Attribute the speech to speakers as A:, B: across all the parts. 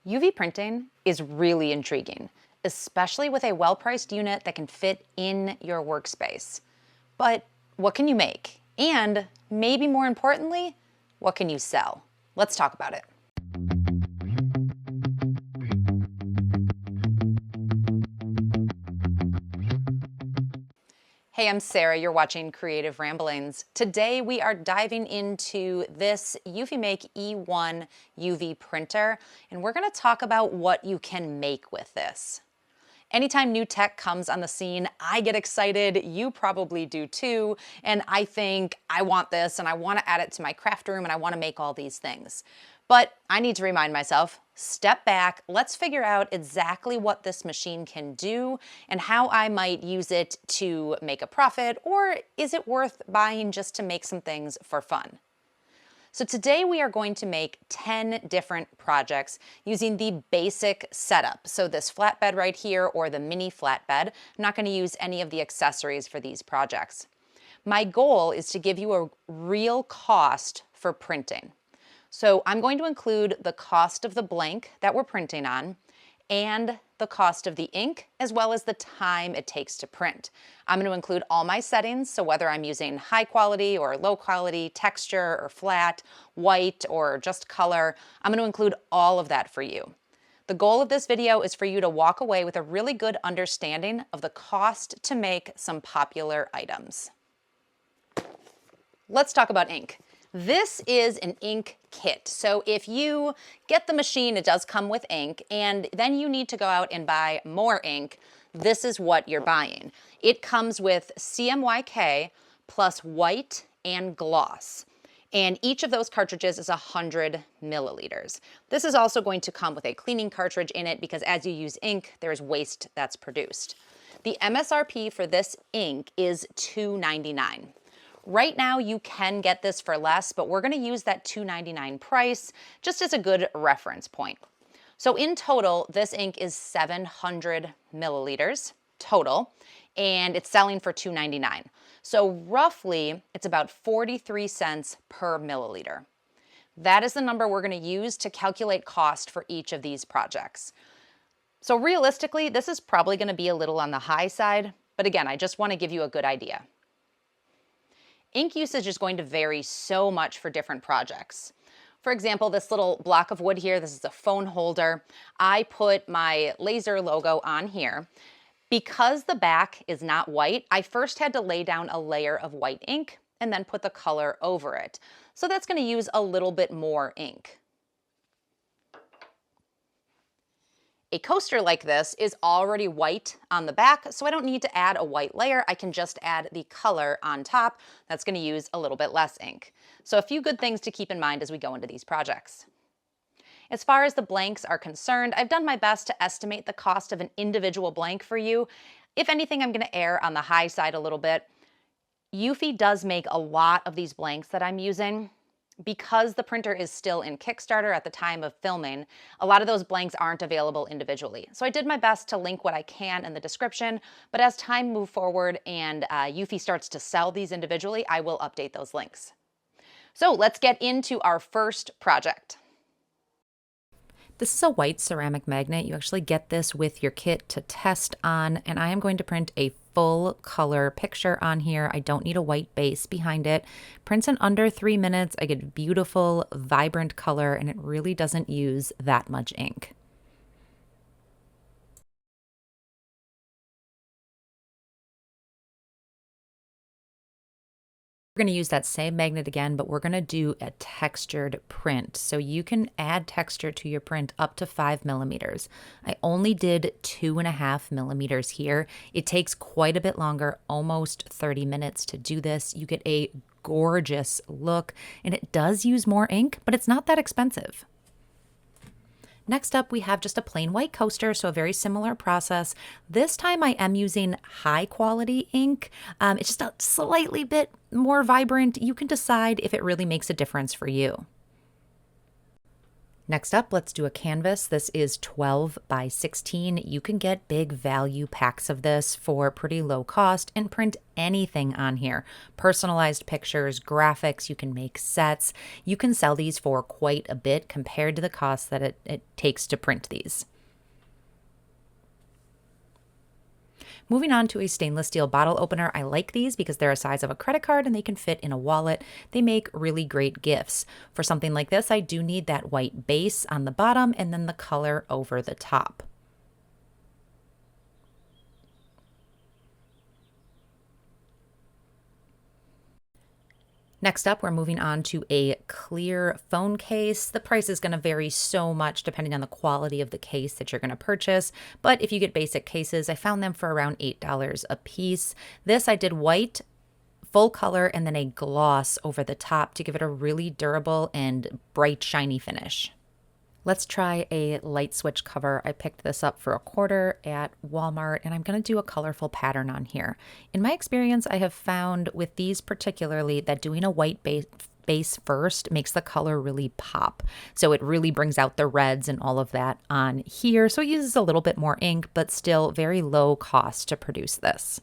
A: UV printing is really intriguing, especially with a well-priced unit that can fit in your workspace. But what can you make? And maybe more importantly, what can you sell? Let's talk about it. Hey, I'm Sarah. You're watching Creative Ramblings. Today we are diving into this eufyMake E1 UV printer, and we're going to talk about what you can make with this. Anytime new tech comes on the scene, I get excited. You probably do too. And I think I want this and I want to add it to my craft room and I want to make all these things. But I need to remind myself, step back, let's figure out exactly what this machine can do and how I might use it to make a profit, or is it worth buying just to make some things for fun? So today we are going to make 10 different projects using the basic setup. So this flatbed right here or the mini flatbed. I'm not going to use any of the accessories for these projects. My goal is to give you a real cost for printing. So I'm going to include the cost of the blank that we're printing on and the cost of the ink, as well as the time it takes to print. I'm going to include all my settings, so whether I'm using high quality or low quality, texture or flat, white or just color, I'm going to include all of that for you. The goal of this video is for you to walk away with a really good understanding of the cost to make some popular items. Let's talk about ink. This is an ink kit. So if you get the machine, it does come with ink, and then you need to go out and buy more ink. This is what you're buying. It comes with CMYK plus white and gloss. And each of those cartridges is 100 milliliters. This is also going to come with a cleaning cartridge in it because as you use ink, there's waste that's produced. The MSRP for this ink is $2.99. Right now you can get this for less, but we're going to use that $2.99 price just as a good reference point. So in total, this ink is 700 milliliters total, and it's selling for $2.99. So roughly, it's about 43 cents per milliliter. That is the number we're going to use to calculate cost for each of these projects. So realistically, this is probably going to be a little on the high side, but again, I just want to give you a good idea. Ink usage is going to vary so much for different projects. For example, this little block of wood here, this is a phone holder. I put my laser logo on here. Because the back is not white, I first had to lay down a layer of white ink and then put the color over it. So that's going to use a little bit more ink. A coaster like this is already white on the back, so I don't need to add a white layer. I can just add the color on top. That's going to use a little bit less ink. So a few good things to keep in mind as we go into these projects. As far as the blanks are concerned, I've done my best to estimate the cost of an individual blank for you. If anything, I'm going to err on the high side a little bit. Eufy does make a lot of these blanks that I'm using. Because the printer is still in Kickstarter at the time of filming, a lot of those blanks aren't available individually. So I did my best to link what I can in the description, but as time moves forward and Eufy starts to sell these individually, I will update those links. So let's get into our first project. This is a white ceramic magnet. You actually get this with your kit to test on, and I am going to print a full color picture on here. I don't need a white base behind it. Prints in under 3 minutes. I get beautiful, vibrant color, and it really doesn't use that much ink. We're going to use that same magnet again, but we're going to do a textured print. So you can add texture to your print up to 5 millimeters. I only did 2.5 millimeters here. It takes quite a bit longer, almost 30 minutes to do this. You get a gorgeous look, and it does use more ink, but it's not that expensive. Next up, we have just a plain white coaster, so a very similar process. This time I am using high quality ink. It's just a slightly bit more vibrant. You can decide if it really makes a difference for you. Next up, let's do a canvas. This is 12 by 16. You can get big value packs of this for pretty low cost and print anything on here. Personalized pictures, graphics, you can make sets. You can sell these for quite a bit compared to the cost that it takes to print these. Moving on to a stainless steel bottle opener. I like these because they're a size of a credit card and they can fit in a wallet. They make really great gifts. For something like this, I do need that white base on the bottom and then the color over the top. Next up, we're moving on to a clear phone case. The price is going to vary so much depending on the quality of the case that you're going to purchase. But if you get basic cases, I found them for around $8 a piece. This I did white, full color, and then a gloss over the top to give it a really durable and bright, shiny finish. Let's try a light switch cover. I picked this up for $1 at Walmart, and I'm going to do a colorful pattern on here. In my experience, I have found with these particularly that doing a white base first makes the color really pop. So it really brings out the reds and all of that on here. So it uses a little bit more ink, but still very low cost to produce this.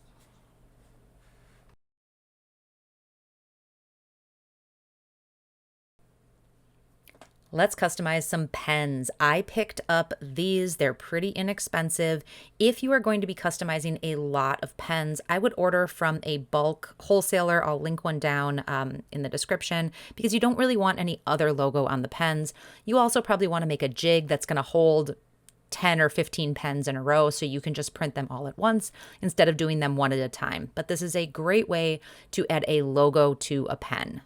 A: Let's customize some pens. I picked up these. They're pretty inexpensive. If you are going to be customizing a lot of pens, I would order from a bulk wholesaler. I'll link one down in the description because you don't really want any other logo on the pens. You also probably want to make a jig that's going to hold 10 or 15 pens in a row so you can just print them all at once instead of doing them one at a time. But this is a great way to add a logo to a pen.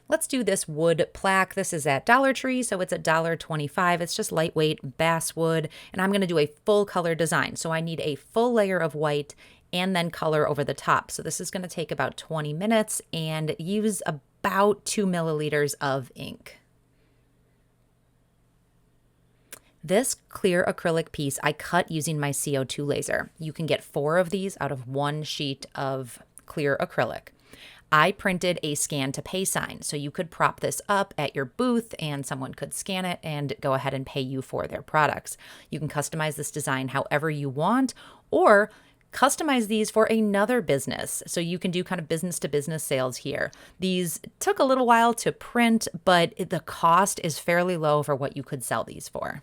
A: Let's do this wood plaque. This is at Dollar Tree, so it's $1.25. It's just lightweight basswood, and I'm going to do a full color design. So I need a full layer of white and then color over the top. So this is going to take about 20 minutes and use about 2 milliliters of ink. This clear acrylic piece I cut using my CO2 laser. You can get 4 of these out of 1 sheet of clear acrylic. I printed a scan to pay sign, so you could prop this up at your booth and someone could scan it and go ahead and pay you for their products. You can customize this design however you want, or customize these for another business. So you can do kind of business to business sales here. These took a little while to print, but the cost is fairly low for what you could sell these for.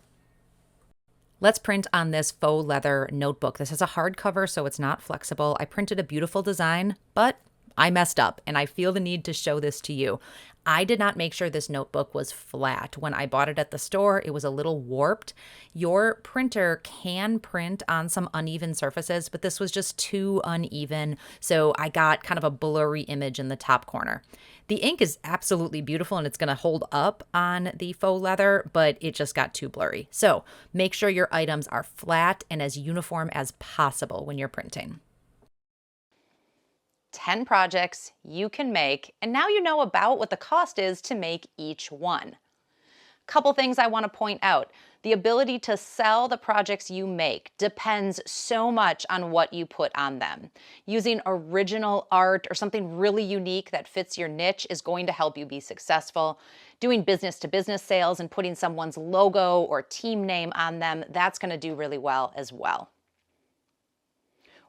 A: Let's print on this faux leather notebook. This is a hardcover, so it's not flexible. I printed a beautiful design, but I messed up and I feel the need to show this to you. I did not make sure this notebook was flat. When I bought it at the store, it was a little warped. Your printer can print on some uneven surfaces, but this was just too uneven. So I got kind of a blurry image in the top corner. The ink is absolutely beautiful and it's going to hold up on the faux leather, but it just got too blurry. So make sure your items are flat and as uniform as possible when you're printing. 10 projects you can make, and now you know about what the cost is to make each one. Couple things I want to point out. The ability to sell the projects you make depends so much on what you put on them. Using original art or something really unique that fits your niche is going to help you be successful. Doing business to business sales and putting someone's logo or team name on them, that's going to do really well as well.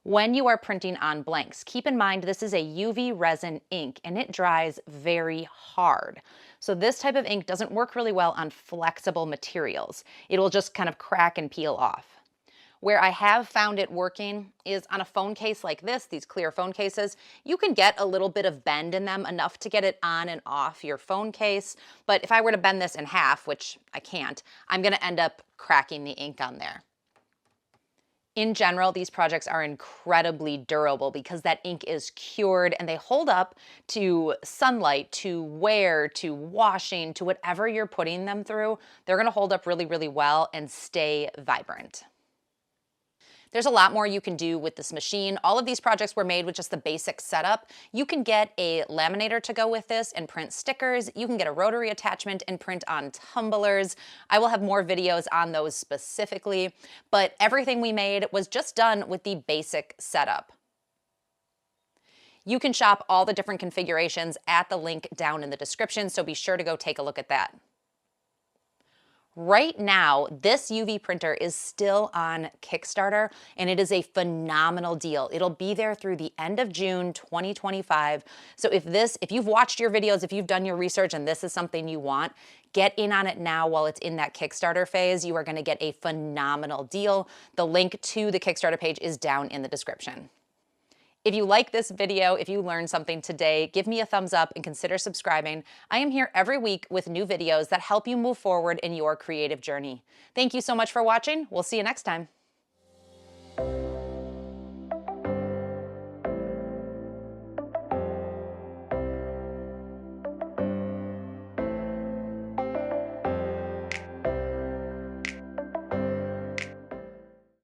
A: When you are printing on blanks, keep in mind this is a UV resin ink and it dries very hard. So this type of ink doesn't work really well on flexible materials. It'll just kind of crack and peel off. Where I have found it working is on a phone case like this, these clear phone cases. You can get a little bit of bend in them, enough to get it on and off your phone case. But if I were to bend this in half, which I can't, I'm going to end up cracking the ink on there. In general, these projects are incredibly durable because that ink is cured and they hold up to sunlight, to wear, to washing, to whatever you're putting them through. They're going to hold up really, really well and stay vibrant. There's a lot more you can do with this machine. All of these projects were made with just the basic setup. You can get a laminator to go with this and print stickers. You can get a rotary attachment and print on tumblers. I will have more videos on those specifically, but everything we made was just done with the basic setup. You can shop all the different configurations at the link down in the description, so be sure to go take a look at that. Right now, this UV printer is still on Kickstarter, and it is a phenomenal deal. It'll be there through the end of June 2025. So if you've watched your videos, if you've done your research and this is something you want, get in on it now while it's in that Kickstarter phase. You are going to get a phenomenal deal. The link to the Kickstarter page is down in the description. If you like this video, if you learned something today, give me a thumbs up and consider subscribing. I am here every week with new videos that help you move forward in your creative journey. Thank you so much for watching. We'll see you next time.